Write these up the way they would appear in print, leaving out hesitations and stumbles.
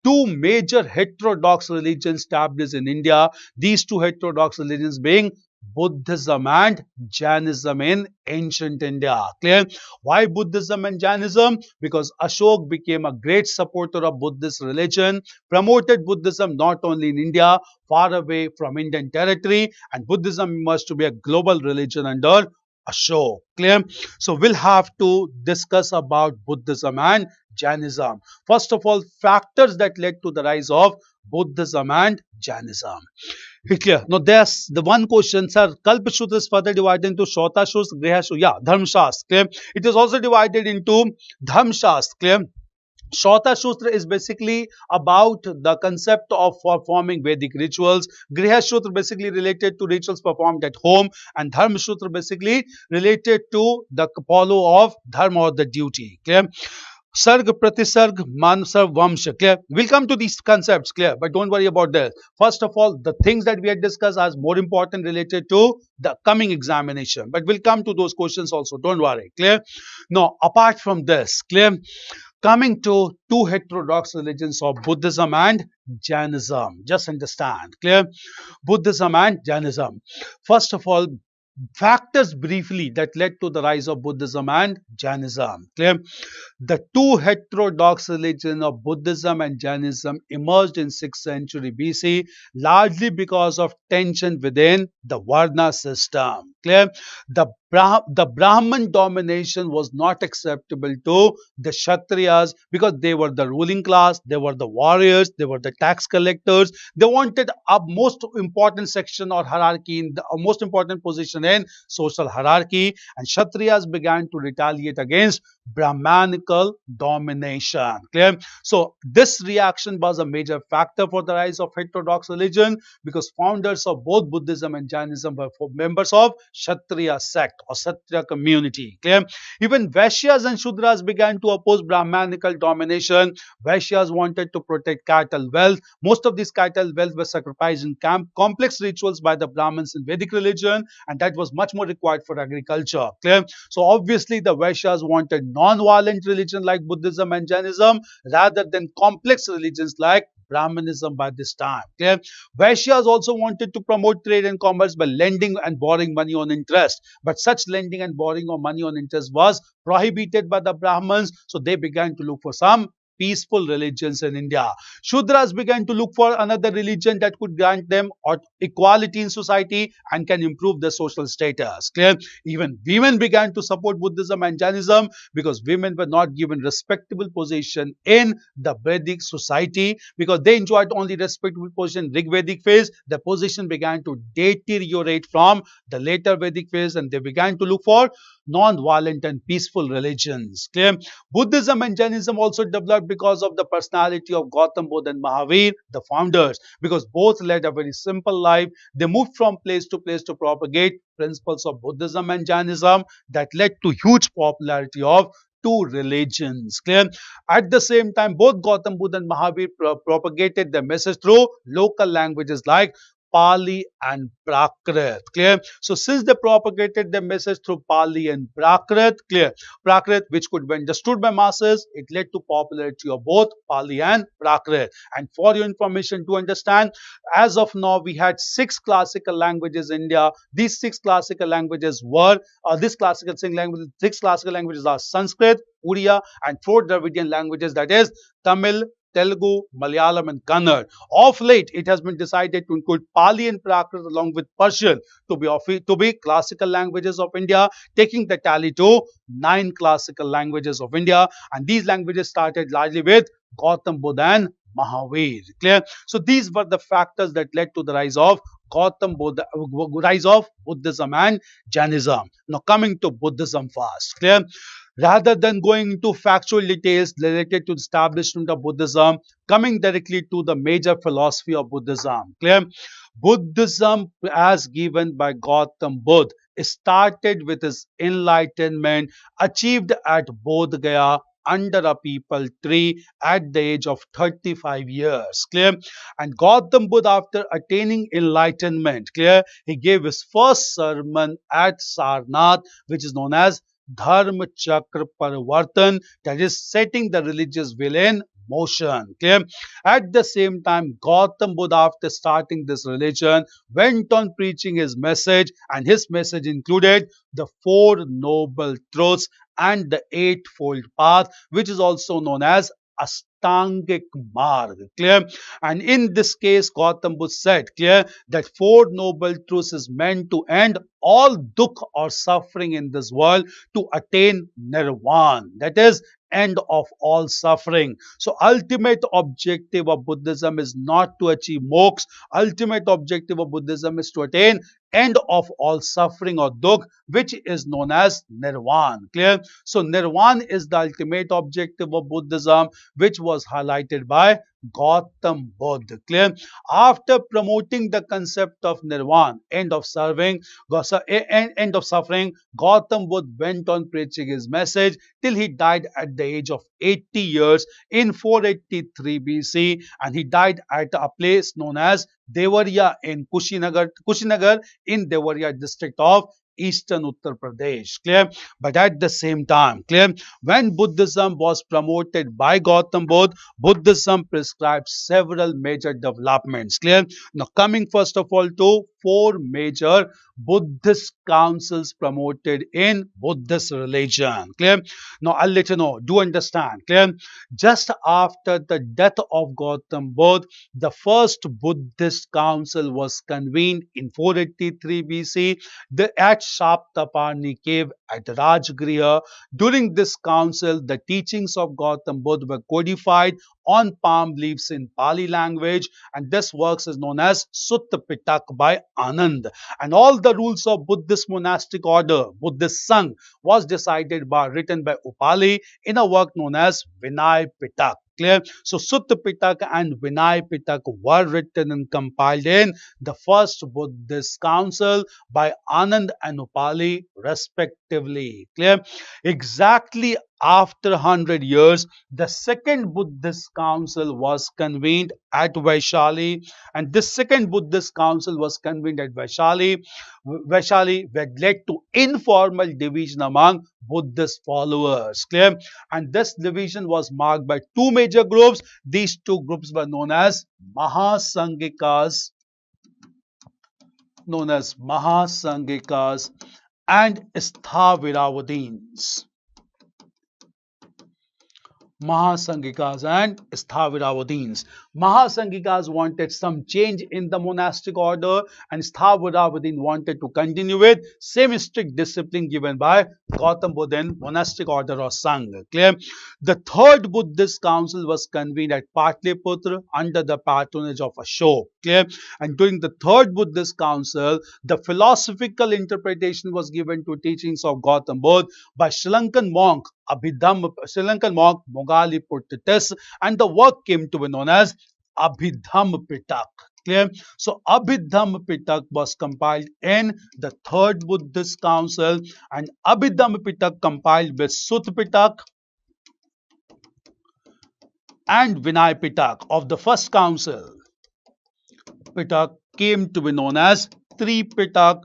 two major heterodox religions established in India. These two heterodox religions being Buddhism and Jainism in ancient India. Clear? Why Buddhism and Jainism? Because Ashok became a great supporter of Buddhist religion, promoted Buddhism not only in India, far away from Indian territory, and Buddhism emerged to be a global religion under Ashok. Clear? So we'll have to discuss about Buddhism and Jainism. First of all, factors that led to the rise of Buddhism and Jainism. Clear? Now there's the one question, sir. Kalpasutra is further divided into Shota Shastra, Griha Shastra, yeah, Dharma Shastra. Clear? It is also divided into Dharma Shastra. Clear? Shota Shastra is basically about the concept of performing Vedic rituals. Griha Shastra basically related to rituals performed at home, and Dharma Shastra basically related to the follow of dharma or the duty. Clear? Sarg, Pratisarg, Mansar, Vamsha. Clear? We'll come to these concepts, clear, but don't worry about this. First of all, the things that we had discussed are more important related to the coming examination, but we'll come to those questions also. Don't worry, clear? Now, apart from this, clear? Coming to two heterodox religions of Buddhism and Jainism. Just understand, clear? Buddhism and Jainism. First of all, factors briefly that led to the rise of Buddhism and Jainism. Clear? The two heterodox religions of Buddhism and Jainism emerged in 6th century BC, largely because of tension within the Varna system. Clear? The Brahman domination was not acceptable to the Kshatriyas because they were the ruling class, they were the warriors, they were the tax collectors. They wanted a most important section or hierarchy, in the most important position in social hierarchy, and Kshatriyas began to retaliate against Brahmanical domination. Clear? So this reaction was a major factor for the rise of heterodox religion, because founders of both Buddhism and Jainism were members of Kshatriya sect or Kshatriya community. Clear? Even Vaishyas and Shudras began to oppose Brahmanical domination. Vaishyas wanted to protect cattle wealth. Most of this cattle wealth was sacrificed in complex rituals by the Brahmins in Vedic religion, and that was much more required for agriculture. Clear? So obviously the Vaishyas wanted non-violent religion like Buddhism and Jainism rather than complex religions like Brahmanism by this time. Clear? Vaishyas also wanted to promote trade and commerce by lending and borrowing money on interest. But such lending and borrowing of money on interest was prohibited by the Brahmins, so they began to look for some peaceful religions in India. Shudras began to look for another religion that could grant them equality in society and can improve their social status. Clear? Even women began to support Buddhism and Jainism because women were not given respectable position in the Vedic society, because they enjoyed only respectable position in Rig Vedic phase. Their position began to deteriorate from the later Vedic phase, and they began to look for non-violent and peaceful religions. Clear? Buddhism and Jainism also developed because of the personality of Gautam Buddha and Mahavir, the founders, because both led a very simple life. They moved from place to place to propagate principles of Buddhism and Jainism that led to huge popularity of two religions. Clear? At the same time, both Gautam Buddha and Mahavir propagated their message through local languages like Pali and Prakrit. Clear? So since they propagated their message through Pali and Prakrit, clear? Prakrit, which could be understood by masses, it led to popularity of both Pali and Prakrit. And for your information to understand, as of now, we had 6 classical languages in India. These 6 classical languages were, six classical languages are Sanskrit, Uriya, and 4 Dravidian languages, that is Tamil, Telugu, Malayalam and Kannada. Of late, it has been decided to include Pali and Prakrit along with Persian to be classical languages of India, taking the tally to 9 classical languages of India. And these languages started largely with Gautam Buddha and Mahavir. Clear? So these were the factors that led to the rise of Buddhism and Jainism. Now coming to Buddhism first. Clear? Rather than going into factual details related to the establishment of Buddhism, coming directly to the major philosophy of Buddhism. Clear? Buddhism, as given by Gautam Buddha, started with his enlightenment achieved at Bodh Gaya under a peepal tree at the age of 35 years. Clear? And Gautam Buddha, after attaining enlightenment, clear, he gave his first sermon at Sarnath, which is known as Dharma Chakra Parivartan, that is setting the religious will in motion. Clear? At the same time, Gautam Buddha, after starting this religion, went on preaching his message, and his message included the Four Noble Truths and the Eightfold Path, which is also known as Astangik Marg. Clear? And in this case, Gautam Buddha said, clear, that Four Noble Truths is meant to end all dukh or suffering in this world to attain nirvana. That is, end of all suffering. So ultimate objective of Buddhism is not to achieve moksha. Ultimate objective of Buddhism is to attain end of all suffering or dukh, which is known as nirvana. Clear? So nirvana is the ultimate objective of Buddhism, which was highlighted by Gautam Buddha. Clear? After promoting the concept of nirvana, end of suffering, Gautam Buddha went on preaching his message till he died at the age of 80 years in 483 BC, and he died at a place known as Devariya in Kushinagar in Devariya district of Eastern Uttar Pradesh. Clear? But at the same time, clear, when Buddhism was promoted by Gautam Buddha, Buddhism prescribed several major developments. Clear? Now coming first of all to four major Buddhist councils promoted in Buddhist religion. Clear? Now I'll let you know. Do understand? Clear? Just after the death of Gautam Buddha, the first Buddhist council was convened in 483 BC at Shaptaparni cave at Rajgriha. During this council, the teachings of Gautam Buddha were codified on palm leaves in Pali language, and this work is known as Sutta Pitak by Anand. And all the rules of Buddhist monastic order, Buddhist Sangh, was written by Upali in a work known as Vinay Pitak. Clear? So Sutta Pitak and Vinay Pitak were written and compiled in the first Buddhist council by Anand and Upali respectively. Clear? Exactly after 100 years, the second Buddhist council was convened at Vaishali, and this second Buddhist council was convened at Vaishali, which led to informal division among Buddhist followers. Clear? And this division was marked by two major groups. These two groups were known as Mahasanghikas, and Sthaviravadins. Mahasanghikas and Sthaviravadins. Mahasanghikas wanted some change in the monastic order, and Sthaviravadin wanted to continue with same strict discipline given by Gautam Buddha in monastic order or Sangha. Clear? The third Buddhist council was convened at Patliputra under the patronage of Ashok. Clear? And during the third Buddhist council, the philosophical interpretation was given to teachings of Gautam Buddha by Sri Lankan monk Mogali Puttitis, and the work came to be known as Abhidhamma Pitak. Clear? So Abhidhamma Pitak was compiled in the third Buddhist council, and Abhidhamma Pitak compiled with Sutta Pitak and Vinay Pitak of the first council. Pitak came to be known as Tripitak,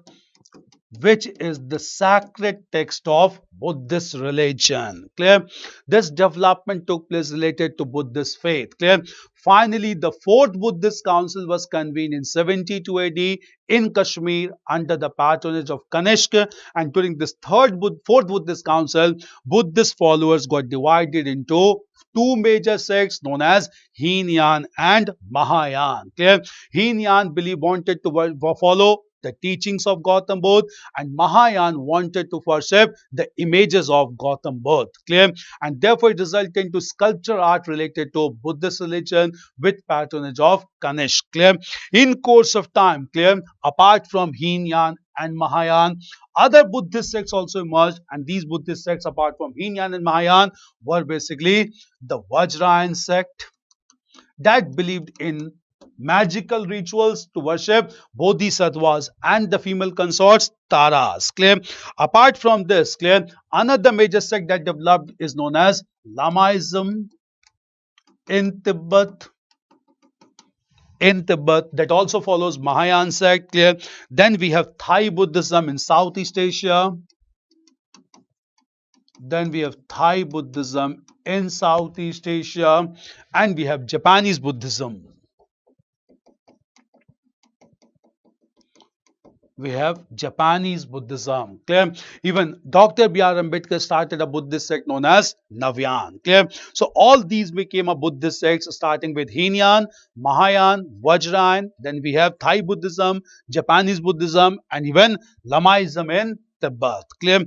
which is the sacred text of Buddhist religion. Clear? This development took place related to Buddhist faith. Clear? Finally, the fourth Buddhist council was convened in 72 AD in Kashmir under the patronage of Kanishka, and during this fourth Buddhist council, Buddhist followers got divided into two major sects known as Heenyan and Mahayana. Clear? Heenyan wanted to follow the teachings of Gautam Buddha, and Mahayana wanted to worship the images of Gautam Buddha. Clear? And therefore it resulted into sculpture art related to Buddhist religion with patronage of Kanishk. Clear? In course of time, clear, apart from Heenyan and Mahayana, other Buddhist sects also emerged, and these Buddhist sects apart from Heenyan and Mahayana were basically the Vajrayana sect that believed in magical rituals to worship bodhisattvas and the female consorts Taras. Clear? Apart from this, clear, another major sect that developed is known as Lamaism in Tibet. That also follows Mahayana sect. Clear? Then we have Thai Buddhism in Southeast Asia. Then we have Thai Buddhism in Southeast Asia, and we have Japanese Buddhism. We have Japanese Buddhism. Clear? Even Dr. B.R. Ambedkar started a Buddhist sect known as Navyan. Clear? So all these became a Buddhist sects starting with Hinayan, Mahayana, Vajrayan. Then we have Thai Buddhism, Japanese Buddhism, and even Lamaism in Tibet. Clear?